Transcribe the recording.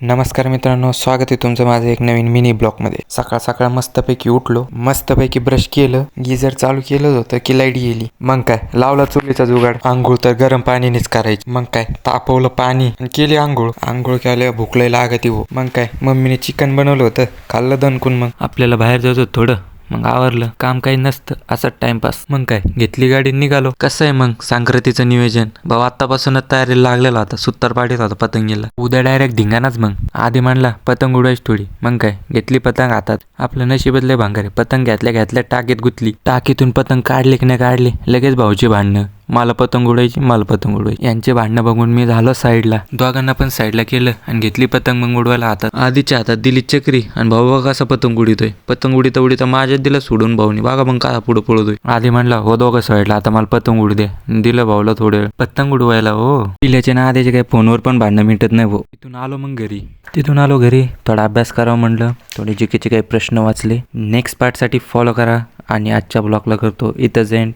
नमस्कार मित्रांनो, स्वागत आहे तुमचं माझं एक नवीन मिनी ब्लॉगमध्ये. सकाळ सकाळ मस्तपैकी उठलो, मस्तपैकी ब्रश केलं, गिझर चालू केलं होतं की लाईट गेली. मग काय लावला चुलीचा जुगाड. आंघोळ तर गरम पाणीनेच करायची. मग काय तापवलं पाणी आणि केली आंघोळ. आंघोळ केल्या भूक लय लागती हो. मग काय मम्मीने चिकन बनवलं होतं, खाल्लं दणकून. मग आपल्याला बाहेर जायचं होतं थोडं, मग आवरलं. काम काही नसतं, असं टाइमपास. मग काय घेतली गाडी निघालो. कसं आहे मग संक्रांतीचं नियोजन? भाऊ आत्तापासूनच तयारीला लागलेला होता, सुत्तर पाडीत होता पतंगीला. उद्या डायरेक्ट धिंगाणाच. मग आधी म्हणला पतंग उडायची थोडी. मग काय घेतली पतंग हातात. आपलं नशीबच लय भांगार. पतंग घेतल्या टाकीत गुतली. टाकीतून पतंग काढले की नाही काढले, लगेच भाऊची भांडणं. मला पतंग उडायची, मला पतंग उडवायची. यांचे भांडणं बघून मी झालो साईडला. दोघांना पण साईडला केलं आणि घेतली पतंग मग उडवायला हातात. आधीच्या हातात दिली चक्री आणि भाऊ बघा कसा पतंग उडीतोय. पतंग उडीता उडीता माझ्यात दिलं सोडून भाऊनी. बघा मग काय पुढं पळतोय. आधी म्हणला हो दोघं साईडला, आता मला पतंग उडू दे. दिलं भाऊला थोडं वेळ पतंग उडवायला. हो पिल्याच्या ना आधीचे काही फोनवर पण भांडणं मिटत नाही भाऊ. तिथून आलो घरी. थोडा अभ्यास करावं म्हणलं, थोडे जीकेचे काही प्रश्न वाचले. नेक्स्ट पार्टसाठी फॉलो करा आणि आजच्या ब्लॉगला करतो इथंच एंड.